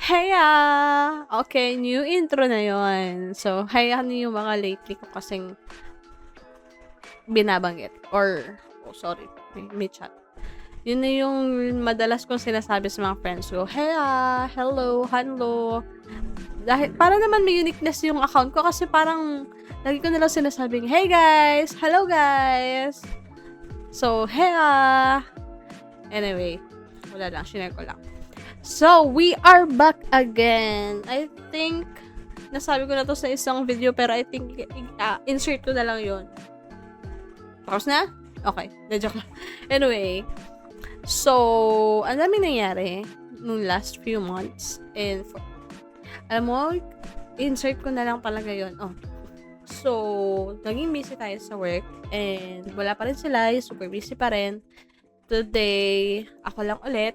Heya! Okay, new intro na yon. So, hayaan niyo yung mga lately ko kasing binabanggit or, oh sorry, may chat. Yun na yung madalas kong sinasabi sa mga friends ko, heya, hello, hanlo. Dahil, para naman may uniqueness yung account ko kasi parang lagi ko nalang sinasabing, hey guys, hello guys. So, heya! Anyway, wala lang, shinare ko lang. So, we are back again. I think, nasabi ko na to sa isang video, pero I think, insert ko na lang yun. Tapos na? Okay, na-joke lang. Anyway, so, ang dami nangyari nung last few months. And, alam mo, insert ko na lang talaga yun. Oh. So, naging busy tayo sa work. And, wala pa rin sila. Super busy pa rin. Today, ako lang ulit.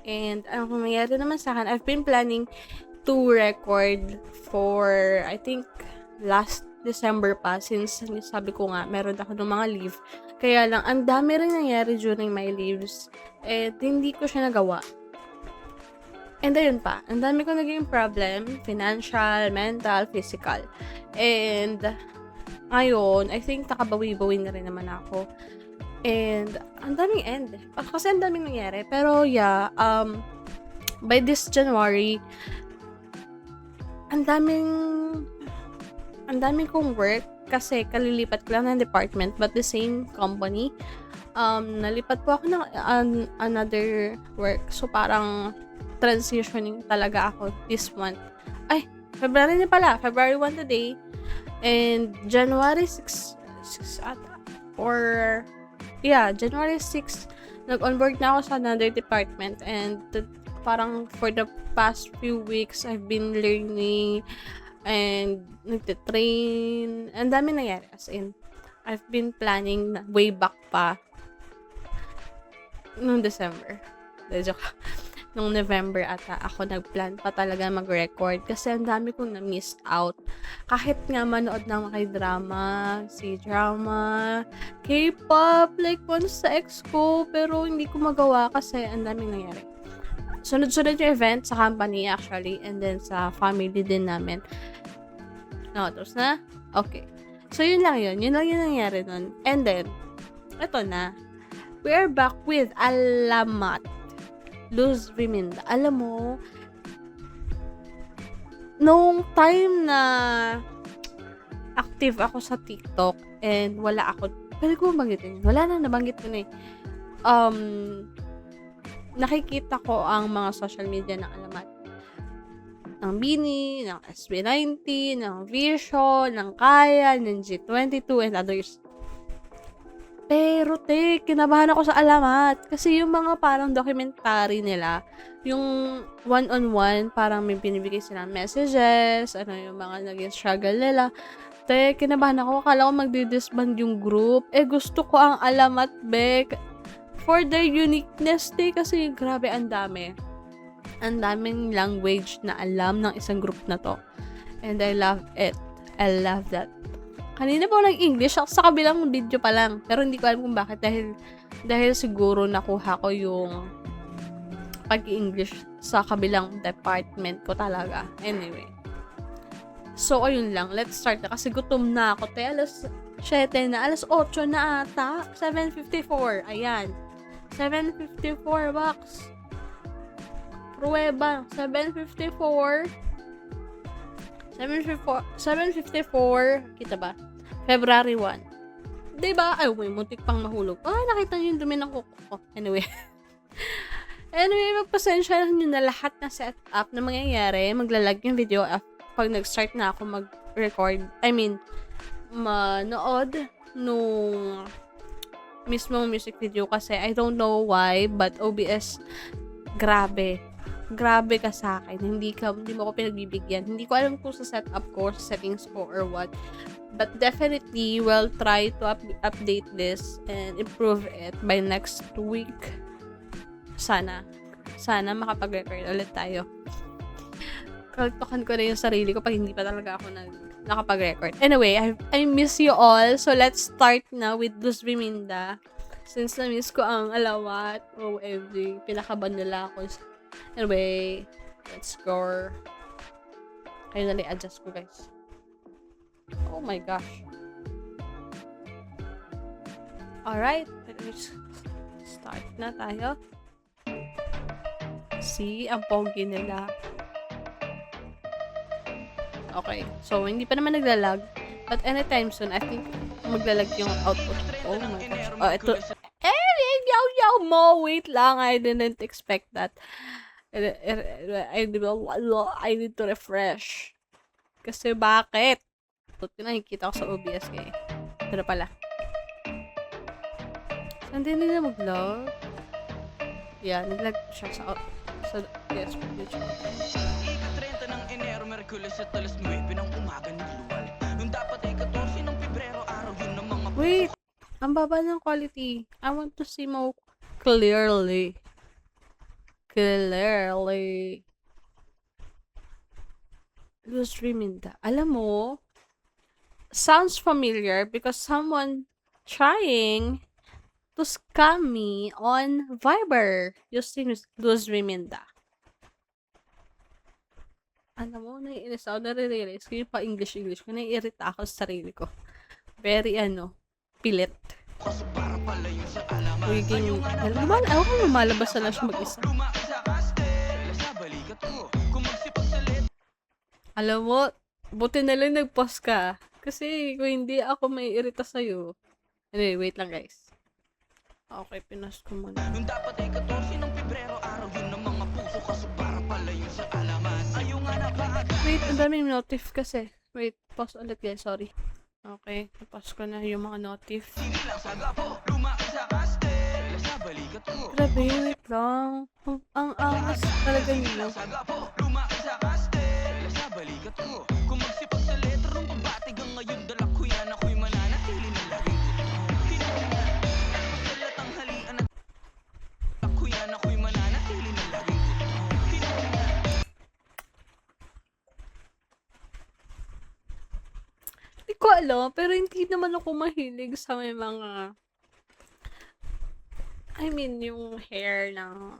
And, ang nangyari naman sa akin, I've been planning to record for, I think, last December pa, since sabi ko nga, meron ako ng mga leave. Kaya lang, ang dami rin nangyari during my leaves. And, hindi ko siya nagawa. And, ayun pa, ang dami ko naging problem, financial, mental, physical. And, ngayon, I think, nakabawi-bawi na rin naman ako. And, ang daming end. Kasi ang daming nangyari. Pero, yeah, by this January, ang daming kong work kasi kalilipat ko lang ng department but the same company. Nalipat po ako ng another work. So, parang transitioning talaga ako this month. Ay, February na pala. February 1 today. And, January 6 ata. Or, yeah, January 6, nag-onboard na ako sa another department and parang for the past few weeks, I've been learning and nagtitrain. Ang dami nangyari. As in, I've been planning na way back pa nung December. Joke. Nung November ata, ako nag-plan pa talaga mag-record kasi ang dami kong na-miss out. Kahit nga manood ng mga drama, C-drama, K-pop, like once sa ex ko, pero hindi ko magawa kasi ang daming nangyari. Sunod-sunod yung event sa company actually, and then sa family din namin. No, tapos na? Okay. So, yun lang yun. Yun lang yung nangyari nun. And then, eto na. We are back with Alamat. Luz Viminda. Alam mo, nung time na active ako sa TikTok and wala ako, pwede ko banggitin. Wala na, nabanggit ko na eh. Nakikita ko ang mga social media ng Alamat. Ng Bini, ng SB90, ng Vision, ng Kaya, ng G22, and others. Pero, kinabahan ako sa Alamat. Kasi yung mga parang documentary nila, yung one-on-one, parang may binibigay silang messages, yung mga naging struggle nila. Kinabahan ako. Akala ko magdi-disband yung group. Gusto ko ang Alamat, Bek. For their uniqueness, kasi grabe, ang dami. Ang daming language na alam ng isang group na to. And I love it. I love that. Kanina po nag-English sa kabilang video pa lang. Pero hindi ko alam kung bakit. Dahil siguro nakuha ko yung pag-English sa kabilang department ko talaga. Anyway. So, ayun lang. Let's start na. Kasi gutom na ako. Alas 7 na. Alas 8 na ata. 7:54. Ayan. 7:54 bucks. Pruweba. 7:54. 7:54. Kita ba? February 1. Diba? Ay, may muntik pang mahulog. Nakita niyo yung dumi ng kuko ko. Anyway. Magpasensya nyo na lahat na setup na mangyayari. Maglalag yung video pag nag-start na ako mag-record. I mean, manood nung mismo music video kasi I don't know why, but OBS, grabe ka sa akin. Hindi mo ko pinagbibigyan. Hindi ko alam kung sa setup ko, sa settings ko, or what. But definitely, we'll try to update this and improve it by next week. Sana makapag-record ulit tayo. Kaltokan ko na yung sarili ko pag hindi pa talaga ako nakapag-record. Anyway, I miss you all. So, let's start now with Luz Viminda. Since na-miss ko ang alawat, OMG, pinakaban nila ako. Anyway, let's go. Finally, adjust ko, guys. Oh my gosh. Alright, let's start na tayo. See, ang pogi nila. Okay, so hindi pa naman naglalag. But anytime soon, I think maglalag yung output. Oh my gosh. Oh, ito. Yo, mo, wait lang. I didn't expect that. I need to refresh. Kasi bakit? Ito nakikita ko sa OBS kaya. Pero pala. Saan din nila mag-log? Yeah, nag-log siya sa yes, YouTube. Ika-30 ng Enero, Merkulis at alas 9 ng umaga nagluwal. Nung dapat ay 14 ng Pebrero, araw yun ng mga... Wait! Ang baba ng quality. I want to see more clearly. Clearly. Luz Riminda. Alam mo, sounds familiar because someone trying to scam me on Viber using Luz Riminda. Alam mo, naiinis ako. Nare-realize ko yung pa-English ko. Naiirita ako sa sarili ko. Very, pilit. Wiging, ako lumalabas na siya mag-isa. Alam mo, buti na lang nag-pause ka. Kasi kung hindi ako maiirita sa'yo. Anyway, wait lang guys. Okay, pinas ko muna. Nung dapat ay 14 ng Pebrero, araw yun ng mga puso, kaso para pala yun sa alaman. Ayaw nga na ba? Wait, ang daming notif kasi. Wait, pause ulit guys, sorry. Okay, tapos ko na yung mga notif. Grabe, wait lang. Ang angas talaga nila. Kung magsipag sa letra ng pagbatig ang ngayon, dala ko yan, ako'y mananatili na laging Hindi ko alam, pero hindi naman ako mahilig sa may mga yung hair ng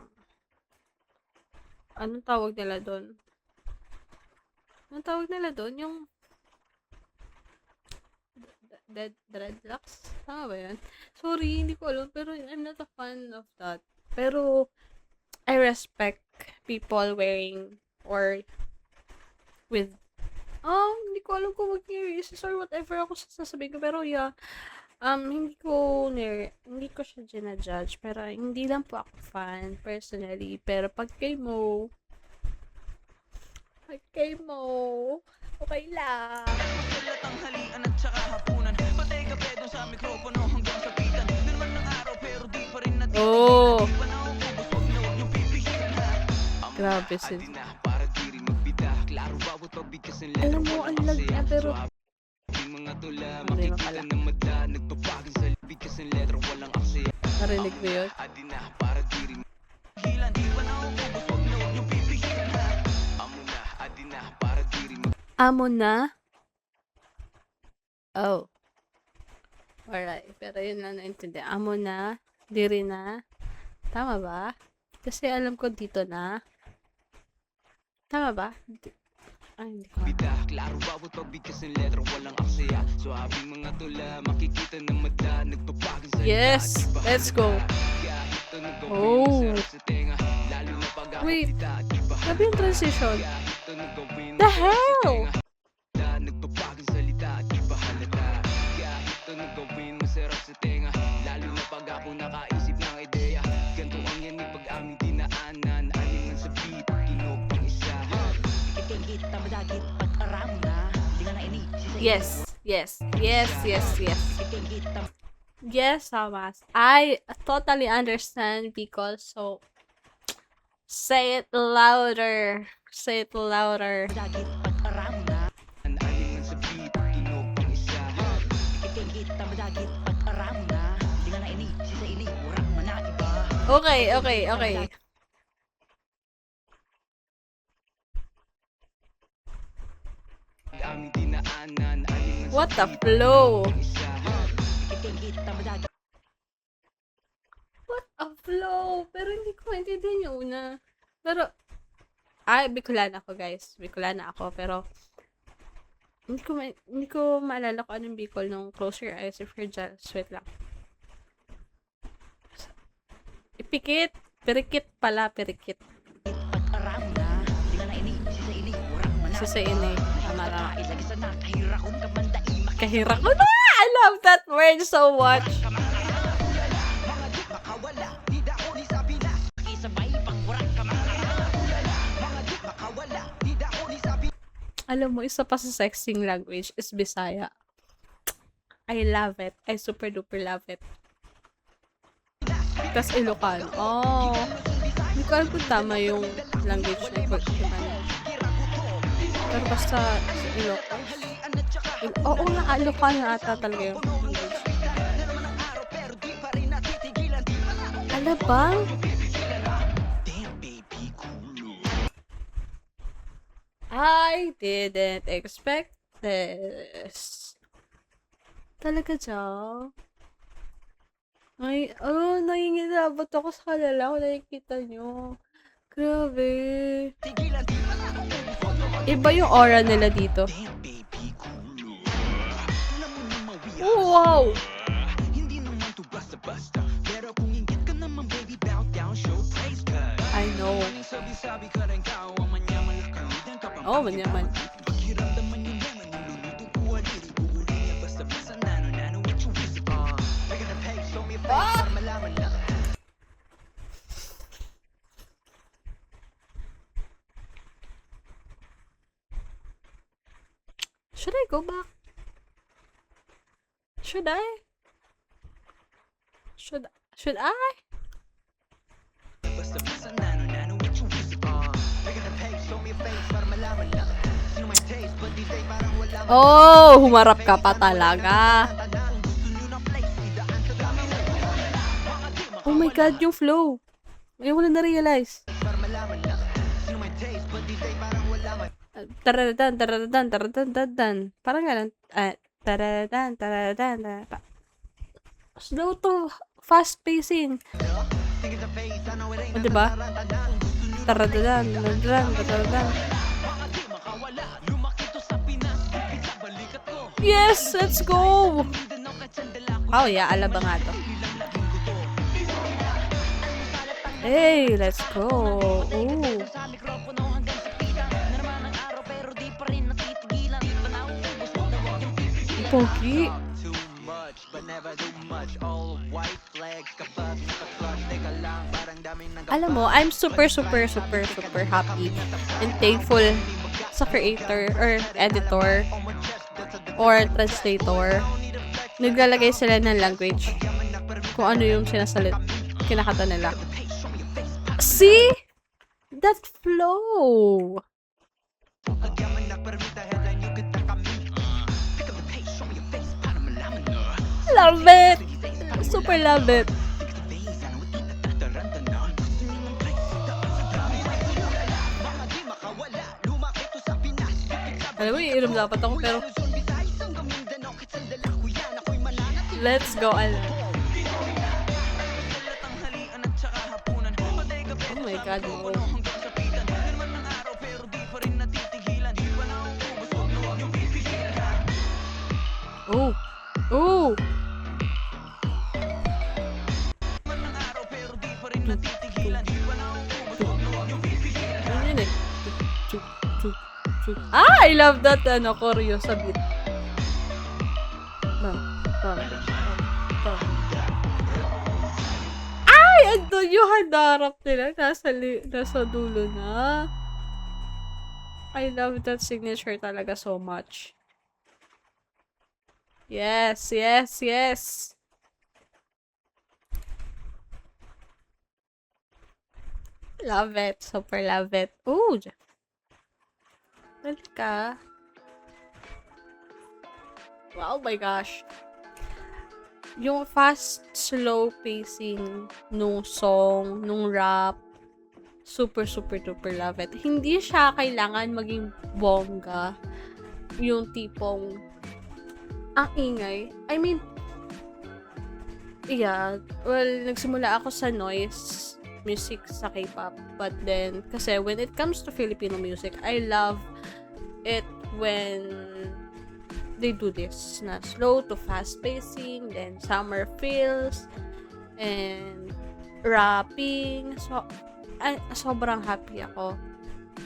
anong tawag nila doon? Anong tawag nila doon? Yung dreadlocks? Tama ba yan? Sorry, hindi ko alam, pero I'm not a fan of that. Pero I respect people wearing or with hindi ko alam kung mag-racist or whatever ako sasabihin ko. Pero yeah, hindi ko siya ginajudge. Pero hindi lang po ako fan, personally. Pero pag kay mo, okay lang. tanghalian at saka hapunan. Patay ka pedong sa mikropono hanggang sa pitan. Naman ng araw pero di pa rin natin. Oh! Di pa na ako busog na huwag niyong pipigilan ha. Grabe sis. Para di rin magbida. Klaro bawat pabigkas ng letra. Alam mo, ang lag niya, pero Mga tula, hindi mo makikita pala. ng madla. Nagpapagin sa bigkas ng letra. Walang aksaya. Narinig mo yun? Adina, para di rin hilan. Di pa na ako busog na huwag niyong pipigilan ha. Amo na, adina, para di rin Amo na? Oh. Alright. Pero yun lang naintindihan. Amo na? Diri na? Tama ba? Kasi alam ko dito na. Tama ba? Ay, hindi ko. bida. Klaro bawat pabigkas ng letra. Walang aksaya. Suhabing mga tula, makikita ng madla. Nagpapagin sa Yes! Let's go! Oh! Wait. Sabi yung transition. The hell? Nagpapagin salita, di ba halata? Kahit anong gawin, masarap sa tenga. Lalo na pag ako nakaisip ng ideya. Ganto ang yan ni pag aming dinaanan. Aningan sa beat, tunog pang isa. Itingit, tamadagit, pag-aram na. Hindi nga na ini. Yes. Yes, Thomas. I totally understand because so say it louder. Say it louder. Dagit, pag-aram na. Aningan sa beat, tunog pang isa. Itingit, tamadagit, pag-aram na. Hindi nga na ini. Sisa ili, urang managiba. Okay. Aming dinaanan, aningan sa What the flow? isa. Itingit, tamadagit. flow. Pero hindi ko maintindihan yung una. Pero, Bicolana ako, guys. Bicolana ako. Pero, hindi ko maalala kung anong Bicol nung Close Your Eyes if you're just, wait lang. Ipikit. Perikit pala, perikit. Pag-aram na, di na ini, sa ini, urang man Sa ini. Tama na. Isa na, kahirakon ka man daima. Kahira ko na! I love that word so much. Mga di makawala, di dako ni sa Pinas. Isabay pang urang ka mga di makawala, di dako ni sa Pinas. Alam mo, isa pa sa sexting language is Bisaya. I love it. I super duper love it. Tas Ilocano. Oh. Hindi ko alam kung tama yung language na ipag-iman. Pero basta sa Ilocano. Oo nga, Ilocano ata talaga yung language. Ano ba? Damn baby, cool. I didn't expect this. Talaga dyan? Ay, nangingilabot ako sa kanila kung nakikita nyo. Grabe. Iba yung aura nila dito. Damn baby, cool. Alam mo naman we are Oh, wow! hindi naman to basta-basta. Pero kung ingit ka naman baby, bow down, show praise God. I know. Sabi-sabi ka rin kao, ang manyaman na kaludan ka pang Oh, manyaman. Paghiramdaman yung lemon, niluluto ko aliri. Uuli niya basta-basta, nano, what you wish. They're gonna pay, show me a face, para malaman na. Should I go back? Should I? Should I? Basta-basta, nano, what you wish. They're gonna pay, show me a face, para malaman na. Sino may taste, but these days parang wala man. Oh, humarap ka pa talaga. Oh my God, yung flow. Ngayon ko na na-realize. Taradadan, taradadan, taradadan. Parang ganun. Taradadan, taradadan. Slow to fast pacing. O, diba? Taradadan, taradadan, taradadan. Yes, let's go! Oh yeah, alaba nga to. Hey, let's go. Ooh. Pogi. Alam mo, I'm super happy and thankful sa creator or editor or translator. Naglalagay sila ng language kung ano yung kinakata nila. See? That flow. Love it. Super love it. Alam mo, iinom dapat ako pero let's go, alam. Oh my God, no. Oh. Oh. Ano yun eh? I love that choreo sa beat. Bam, bam, bam. Ando yung handarap nila. Nasa dulo na. I love that signature talaga so much. Yes, yes, yes. Love it. Super love it. Ooh. Balik ka. Wow, my gosh. Yung fast, slow pacing nung song, nung rap, super duper love it. Hindi siya kailangan maging bongga. Yung tipong ang ingay. I mean, Yeah, well, nagsimula ako sa noise music sa K-pop. But then, kasi when it comes to Filipino music, I love it when they do this na slow to fast pacing, then summer feels, and rapping. So, sobrang happy ako.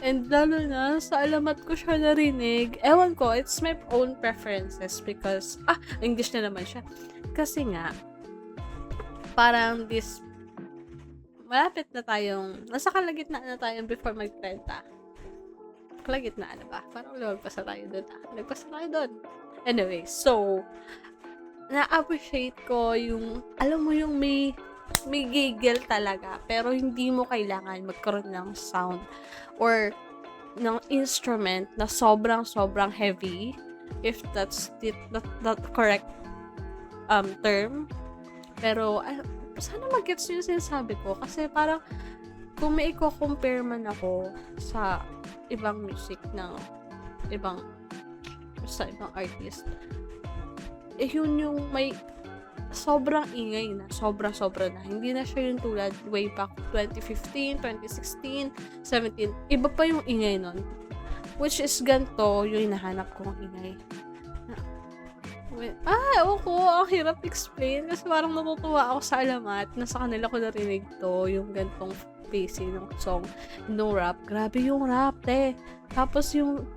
And lalo na, sa alamat ko siya narinig. Ewan ko, it's my own preferences because, English na naman siya. Kasi nga, parang malapit na tayong, nasa kalagitnaan na tayo before mag-30. Kalagitnaan na ba? Parang lagpas na tayo doon. Lagpas na tayo doon. Anyway, so, na-appreciate ko yung, alam mo yung may giggle talaga, pero hindi mo kailangan magkaroon ng sound or ng instrument na sobrang heavy, if that's not correct term. Pero, sana mag-gets yung sinasabi ko. Kasi parang, kung may i-compare man ako sa ibang music ng ibang artist, yun yung may sobrang ingay na. Sobra na. Hindi na siya yung tulad way back 2015, 2016, 17. Iba pa yung ingay nun. Which is ganito yung hinahanap kong ingay. Ewan ko, ang hirap explain kasi parang natutuwa ako sa alamat na sa kanila ko narinig to, yung gantong pacing ng song, nung rap. Grabe yung rap, Tapos yung,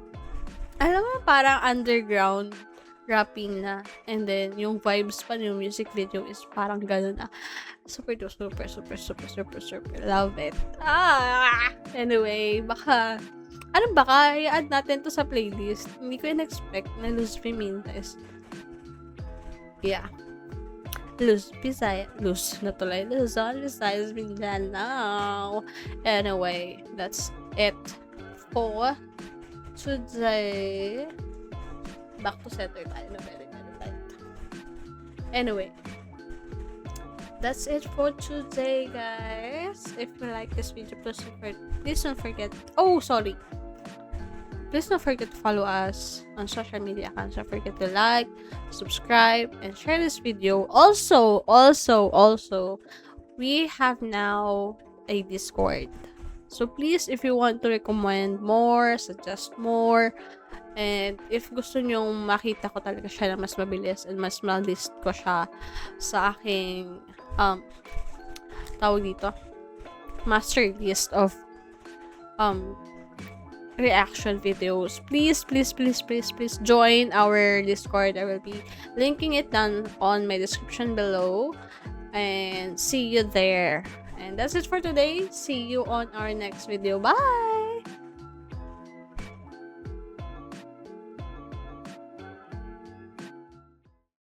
alam mo, parang underground rapping na. And then, yung vibes pa yung music video is parang ganun na. Super love it. Anyway, baka i-add natin to sa playlist. Hindi ko in-expect na Luz Pimentel. Yeah. Luz na tuloy. Luzon, Visayas, Mindanao. Anyway, that's it for today. Back to center tayo na very tight. Anyway, that's it for today, guys. If you like this video, please don't forget. Please don't forget to follow us on social media accounts. Don't forget to like, subscribe, and share this video. Also, we have now a Discord. So please, if you want to recommend more, suggest more, and if gusto nyong makita ko talaga siya na mas mabilis and mas ma-list ko siya sa aking tawag dito, master list of reaction videos, please join our Discord. I will be linking it down on my description below, and see you there. And that's it for today. See you on our next video. Bye!